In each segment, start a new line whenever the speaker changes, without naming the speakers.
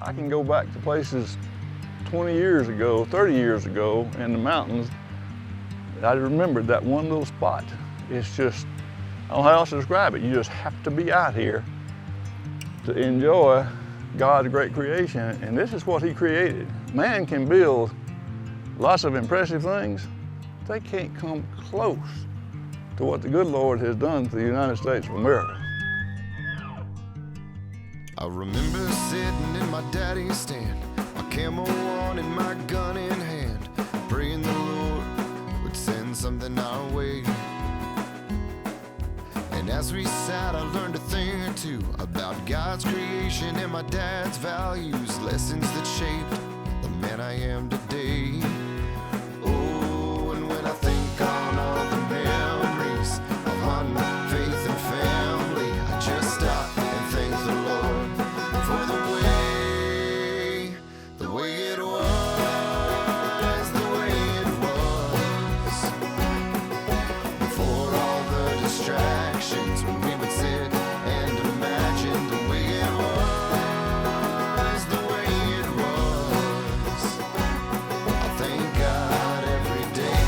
I can go back to places 20 years ago, 30 years ago in the mountains. I remembered that one little spot. It's just, I don't know how else to describe it. You just have to be out here to enjoy God's great creation. And this is what he created. Man can build lots of impressive things. They can't come close to what the good Lord has done to the United States of America.
I remember sitting in my daddy's stand, my camo on and my gun in hand, praying the Lord would send something our way. And as we sat, I learned a thing or two about God's creation and my dad's values, lessons that shaped the man I am today. Oh, and when I think on all the memories of my faith and family, I just stop and thank the Lord for the way it was, before all the distractions, when we would sit and imagine the way it was, I thank God every day,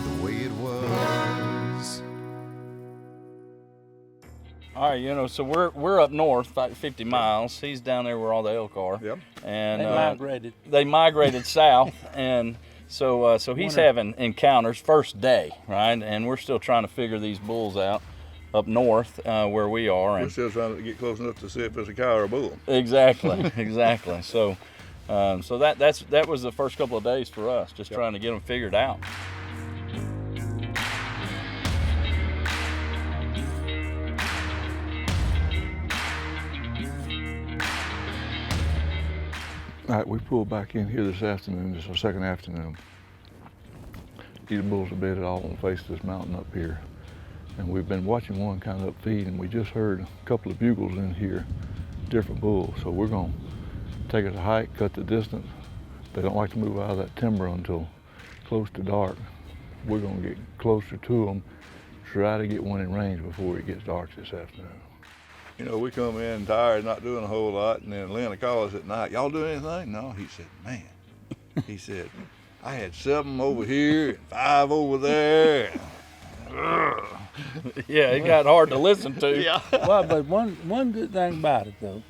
the way it was.
All right, you know, so we're up north, about 50 miles. He's down there where all the elk are.
Yep.
And
They
They migrated south, and so he's having encounters first day, right? And we're still trying to figure these bulls out up north where we are.
We're
And
still trying to get close enough to see if it's a cow or a bull.
exactly, exactly. So that was the first couple of days for us, just trying to get them figured out.
All right, we pulled back in here this afternoon. This is our second afternoon. These bulls are bedded all on the face of this mountain up here. And we've been watching one kind of up feed, and we just heard a couple of bugles in here, different bulls. So we're gonna take it a hike, cut the distance. They don't like to move out of that timber until close to dark. We're gonna get closer to them, try to get one in range before it gets dark this afternoon. You know, we come in tired, not doing a whole lot, and then Lynn will call us at night. Y'all do anything? No, he said, man. He said, I had 7 over here and 5 over there.
Yeah, it got hard to listen to.
Yeah.
Well, but one good thing about it though,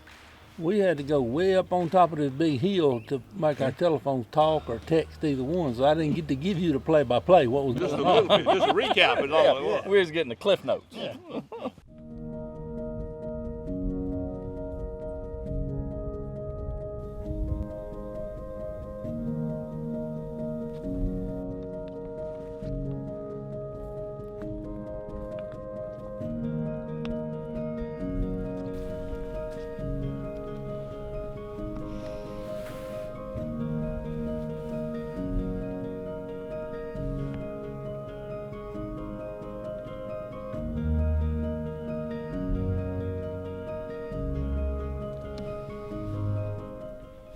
we had to go way up on top of this big hill to make our telephones talk or text either one. So I didn't get to give you the play-by-play. What was
Just a
going on?
little bit, just a recap is all it was.
We was getting the cliff notes.
Yeah.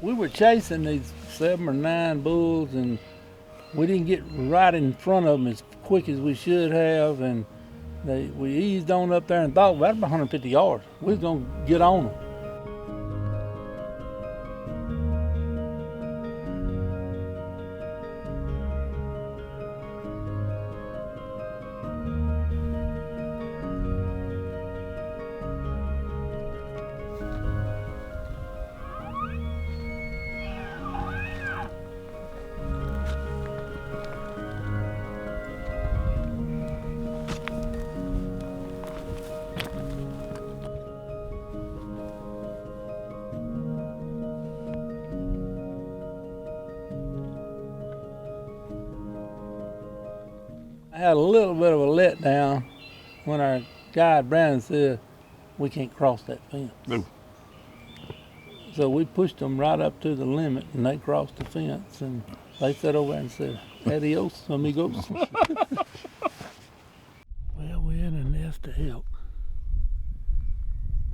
We were chasing these 7 or 9 bulls, and we didn't get right in front of them as quick as we should have, and we eased on up there and thought about 150 yards. We was gonna get on them. I had a little bit of a letdown when our guide Brandon said, we can't cross that fence.
No.
So we pushed them right up to the limit, and they crossed the fence, and they sat over there and said, adios, amigos. Well, we're in a nest of elk.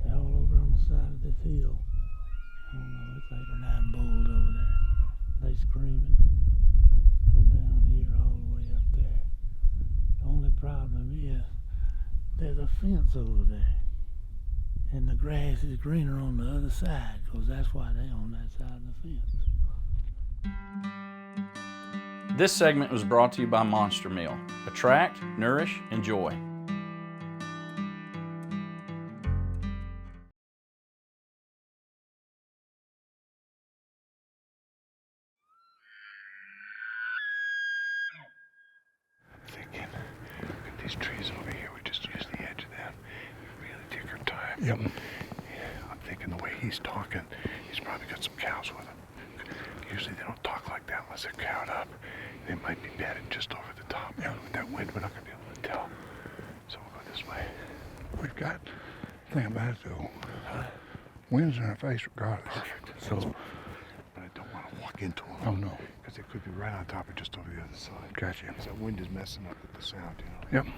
They're all over on the side of this hill. I don't know, it's 8 or 9 bulls over there. They screaming from down here all the way up there. The only problem is there's a fence over there, And the grass is greener on the other side, 'cause that's why they on that side of the fence.
This segment was brought to you by Monster Meal. Attract, nourish, enjoy.
Thinking, look at these trees over here. We just use the edge of them. We really take our time. Yep. Yeah, I'm thinking the way he's talking, he's probably got some cows with him. Usually they don't talk like that unless they're cowed up. They might be bedded just over the top. Yeah. With that wind, we're not going to be able to tell. So we'll go this way. We've got, thing about it though, wind's in our face regardless. Perfect. So, but I don't want to walk into them. Oh no. Because they could be right on top or just over the other side. Gotcha. Because that wind is messing up with the sound, you know. Yep.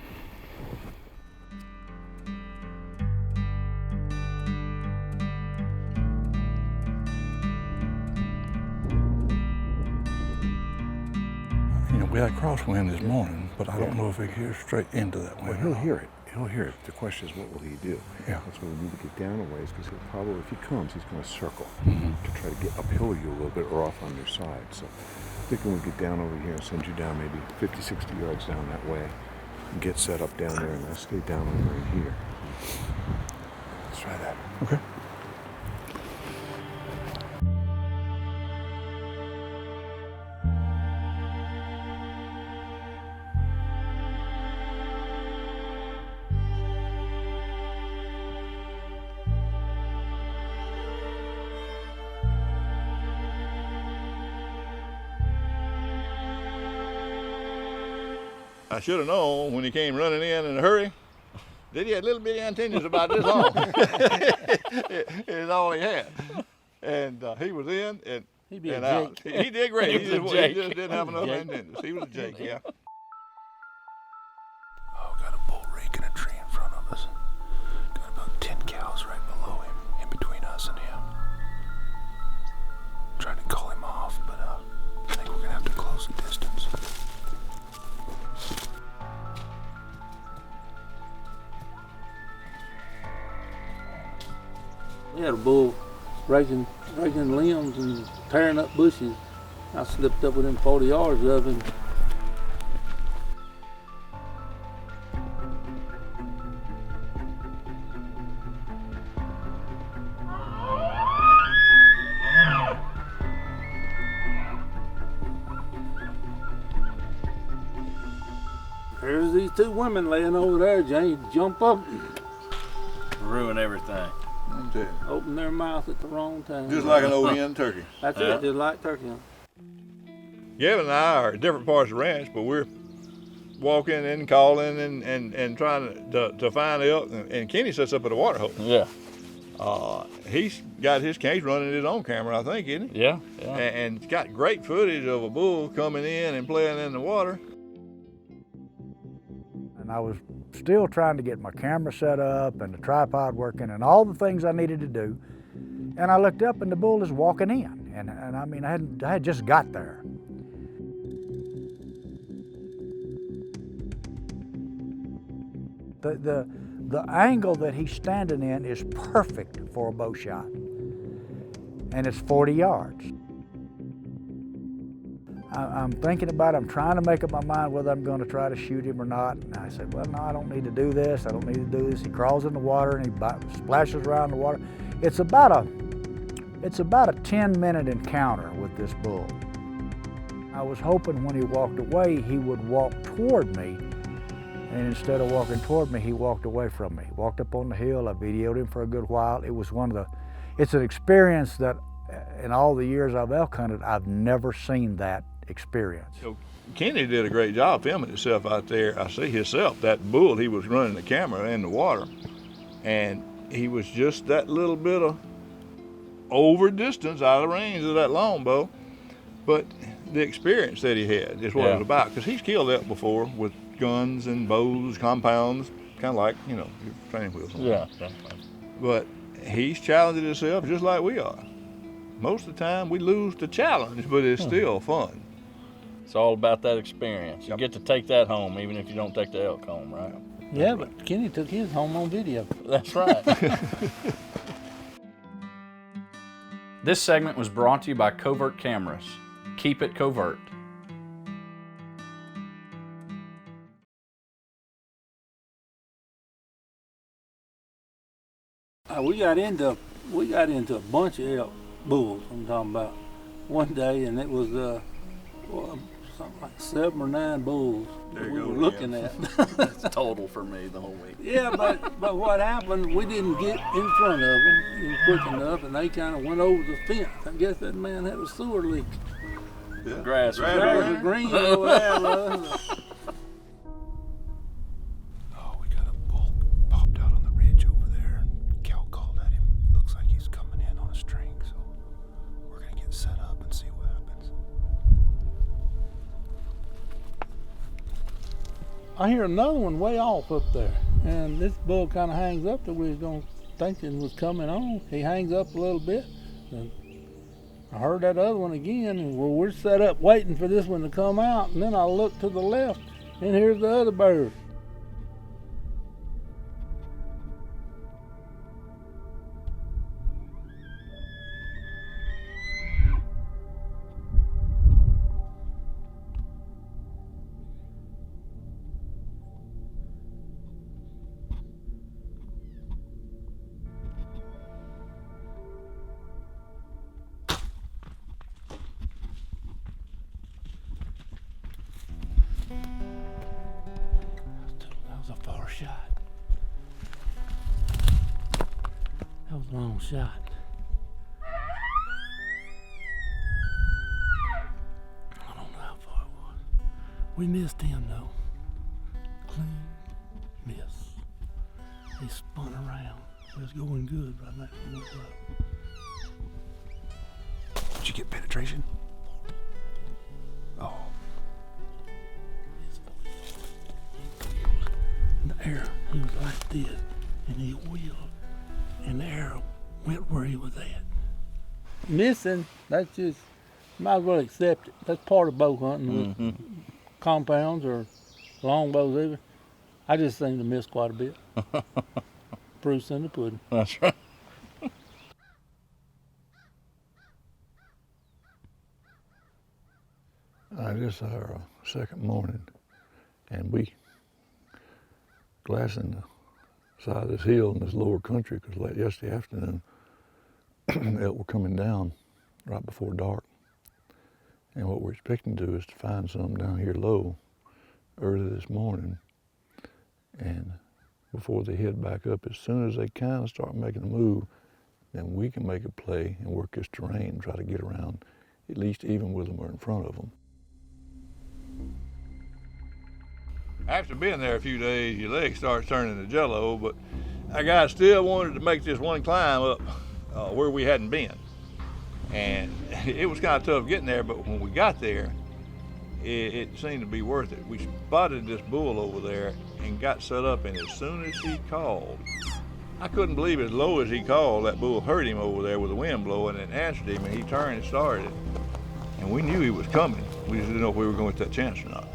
You know, we had a crosswind this morning, but I don't know if we can hear straight into that wind.
Well, he'll hear it. He'll hear it. The question is, what will he do?
Yeah.
That's why we need to get down a ways, because he'll probably, if he comes, he's going to circle to try to get uphill you a little bit or off on your side. So I think when we get down over here and send you down maybe 50, 60 yards down that way and get set up down there, and I'll stay down over in here. Let's try that.
Okay.
I should have known when he came running in a hurry that he had little bitty antennas about this long. It's all he had. And he was in and out. He did great. He just didn't have enough antennas. He was a Jake, yeah.
Oh, got a bull raking a tree in front of us. Got about 10 cows right below him, in between us and him. Trying to call him off, but I think we're gonna have to close the distance.
We had a bull breaking limbs and tearing up bushes. I slipped up within 40 yards of him. There's these two women laying over there, Jane. Jump up,
Ruin everything.
open their mouth at the wrong time.
Just like an old hen turkey.
That's it, just like turkey.
Gavin and I are at different parts of the ranch, but we're walking and calling and trying to find elk. And Kenny sits up at the water hole.
Yeah.
He's got his case running his own camera, I think, isn't he?
Yeah.
And it's got great footage of a bull coming in and playing in the water.
And I was still trying to get my camera set up and the tripod working and all the things I needed to do. And I looked up and the bull is walking in. And I mean, I had just got there. The angle that he's standing in is perfect for a bow shot. And it's 40 yards. I'm thinking about it. I'm trying to make up my mind whether I'm going to try to shoot him or not. And I said, well, no, I don't need to do this. I don't need to do this. He crawls in the water and he splashes around the water. It's about a 10-minute encounter with this bull. I was hoping when he walked away, he would walk toward me. And instead of walking toward me, he walked away from me. Walked up on the hill. I videoed him for a good while. It was it's an experience that in all the years I've elk hunted, I've never seen that experience.
So Kenny did a great job filming himself out there. I see himself, that bull, he was running the camera in the water. And he was just that little bit of over distance out of range of that longbow. But the experience that he had is what it was about. Because he's killed elk before with guns and bows, compounds, kind of like, your training wheels.
Yeah.
But he's challenging himself just like we are. Most of the time we lose the challenge, but it's still fun.
It's all about that experience. You get to take that home, even if you don't take the elk home, right?
Yeah, but Kenny took his home on video.
That's right. This segment was brought to you by Covert Cameras. Keep it covert.
We got into a bunch of elk bulls. I'm talking about one day, and it was something like 7 or 9 bulls
There
we
you
were
go,
looking at.
That's total for me the whole week.
Yeah, but what happened? We didn't get in front of them quick enough, and they kind of went over the fence. I guess that man had a sewer leak.
Yeah.
Grass.
Grass was green over there, was.
Oh, we got a bull popped out on the ridge over there, and Cal called at him. Looks like he's coming in on a string, so we're gonna get set up and see what happens.
I hear another one way off up there, and this bull kind of hangs up that we was going thinking was coming on. He hangs up a little bit, and I heard that other one again, and we're set up waiting for this one to come out, and then I look to the left, and here's the other bird. That was a far shot. That was a long shot. I don't know how far it was. We missed him though. Clean miss. He spun around. It was going good right now.
Did you get penetration? Oh.
In the air, he was like this, and he wheeled, and the arrow went where he was at. Missing, that's just, might as well accept it. That's part of bow hunting with compounds or longbows even. I just seem to miss quite a bit. Proof's in the pudding.
That's right.
This is our second morning, and we glassing the side of this hill in this lower country because late yesterday afternoon, elk were coming down right before dark. And what we're expecting to do is to find some down here low early this morning, and before they head back up, as soon as they kind of start making a move, then we can make a play and work this terrain and try to get around at least even with them or in front of them.
After being there a few days, your legs start turning to jello, but I guy still wanted to make this one climb up where we hadn't been. And it was kind of tough getting there, but when we got there, it seemed to be worth it. We spotted this bull over there and got set up, and as soon as he called, I couldn't believe as low as he called, that bull heard him over there with the wind blowing and answered him, and he turned and started it. And we knew he was coming. We just didn't know if we were going to get that chance or not.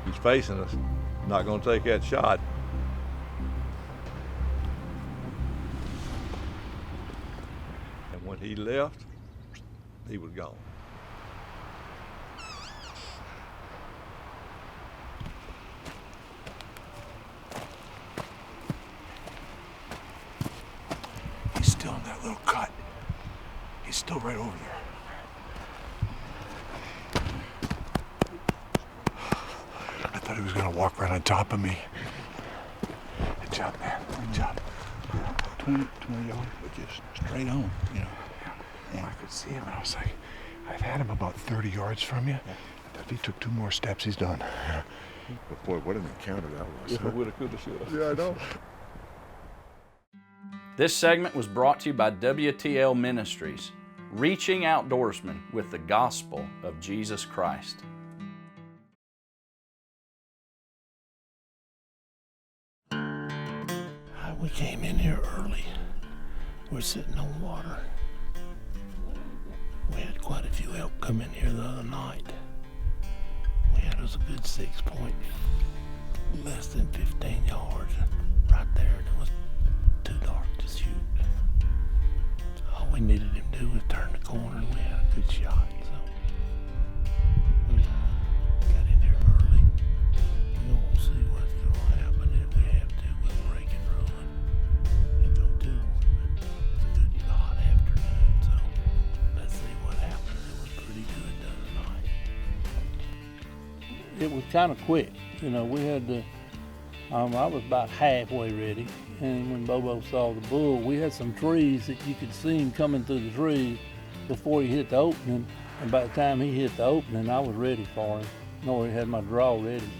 He's facing us, not going to take that shot. And when he left, he was gone.
He's still in that little cut. He's still right over there. I thought he was gonna walk right on top of me. Good job, man. Good job.
20 yards, but just straight on, you know.
And I could see him, and I was like, I've had him about 30 yards from you. If he took 2 more steps, he's done. But boy, what an encounter that was.
If I woulda, coulda, shoulda.
Yeah, I know.
This segment was brought to you by WTL Ministries, reaching outdoorsmen with the gospel of Jesus Christ.
We came in here early. We're sitting on water. We had quite a few elk come in here the other night. We had us a good 6 point, less than 15 yards right there. It was too dark to shoot. All we needed him to do was turn the corner and we had a good shot. So we got in here early. We won't see what's going to happen. If we have to, we'll break and run and go do one. But it's a good hot afternoon, so let's see what happens. It was pretty good the other night.
It was kind of quick. You know, we had to, I was about halfway ready. And when Bobo saw the bull, we had some trees that you could see him coming through the trees before he hit the opening. And by the time he hit the opening, I was ready for him. I already had my draw ready.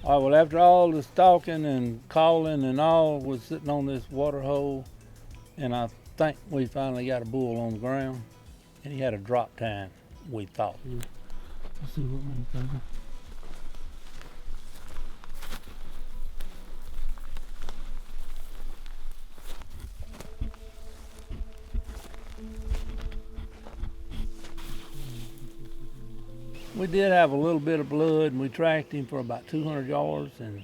All right, well, after all the stalking and calling and all, was sitting on this water hole, and I think we finally got a bull on the ground, and he had a drop time, we thought. Let's see what we can. We did have a little bit of blood, and we tracked him for about 200 yards, and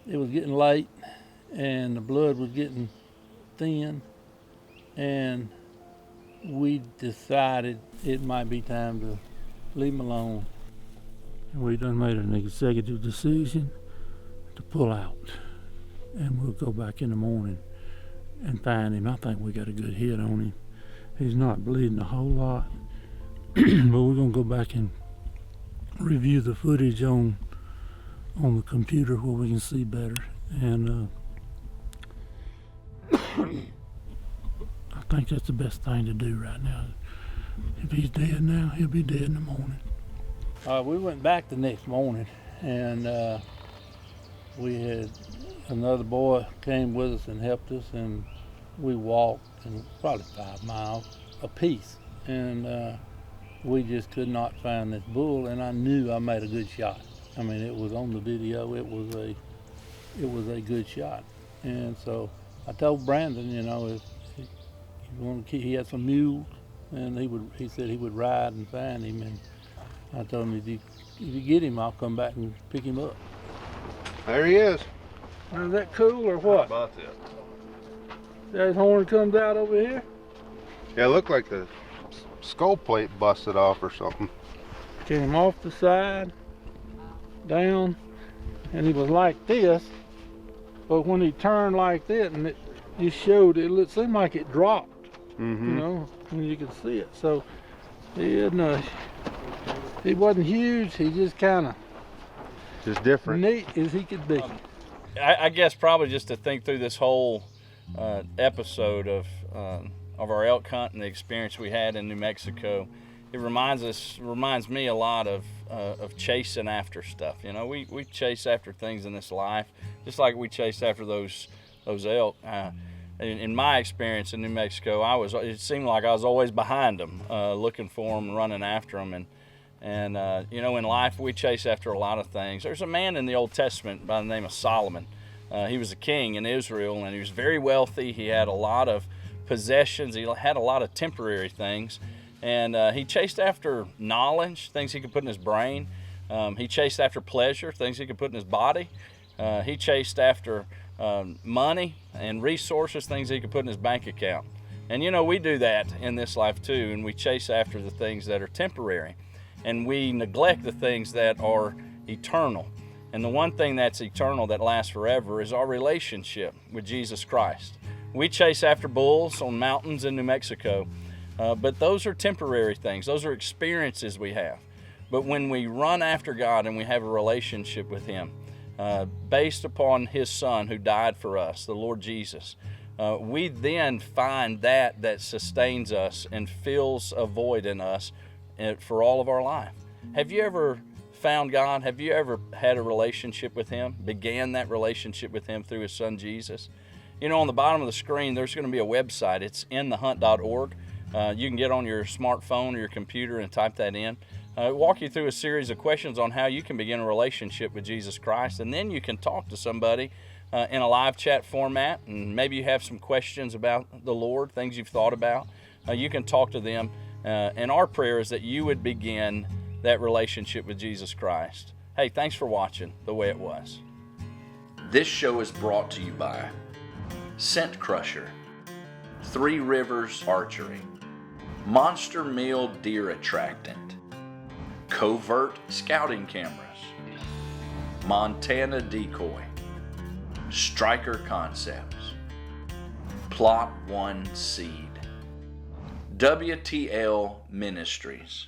it was getting late, and the blood was getting thin, and we decided it might be time to leave him alone. And we done made an executive decision to pull out, and we'll go back in the morning and find him. I think we got a good hit on him. He's not bleeding a whole lot. But we're gonna go back and review the footage on the computer where we can see better. And I think that's the best thing to do right now. If he's dead now, he'll be dead in the morning. We went back the next morning, and we had another boy came with us and helped us, and we walked and probably 5 miles apiece, and we just could not find this bull, and I knew I made a good shot. I mean, it was on the video. It was a good shot, and so I told Brandon, you know, if you want to keep, he had some mules, and he said he would ride and find him, and I told him if you get him, I'll come back and pick him up.
There he is.
Is that cool or what?
How about that?
That horn comes out over here.
Yeah, it looked like the skull plate busted off or something.
Came off the side, down, and he was like this, but when he turned like that, and it just showed, it seemed like it dropped, you know, and you could see it. So he wasn't huge, he just kind of
Just different.
neat as he could be.
I guess probably just to think through this whole episode of our elk hunt and the experience we had in New Mexico, it reminds me a lot of chasing after stuff. You know, we chase after things in this life, just like we chase after those elk. In my experience in New Mexico, it seemed like I was always behind them, looking for them, running after them, and you know, in life we chase after a lot of things. There's a man in the Old Testament by the name of Solomon. He was a king in Israel, and he was very wealthy. He had a lot of possessions. He had a lot of temporary things. And he chased after knowledge, things he could put in his brain. He chased after pleasure, things he could put in his body. He chased after money and resources, things he could put in his bank account. And you know, we do that in this life too, and we chase after the things that are temporary. And we neglect the things that are eternal. And the one thing that's eternal that lasts forever is our relationship with Jesus Christ. We chase after bulls on mountains in New Mexico, but those are temporary things. Those are experiences we have. But when we run after God and we have a relationship with Him, based upon His Son who died for us, the Lord Jesus, we then find that sustains us and fills a void in us for all of our life. Have you ever found God? Have you ever had a relationship with Him? Began that relationship with Him through His Son Jesus? You know, on the bottom of the screen, there's going to be a website. It's inthehunt.org. You can get on your smartphone or your computer and type that in. Walk you through a series of questions on how you can begin a relationship with Jesus Christ, and then you can talk to somebody in a live chat format, and maybe you have some questions about the Lord, things you've thought about. You can talk to them, and our prayer is that you would begin that relationship with Jesus Christ. Hey, thanks for watching The Way It Was. This show is brought to you by Scent Crusher, Three Rivers Archery, Monster Meal Deer Attractant, Covert Scouting Cameras, Montana Decoy, Striker Concepts, Plot One Seed, WTL Ministries.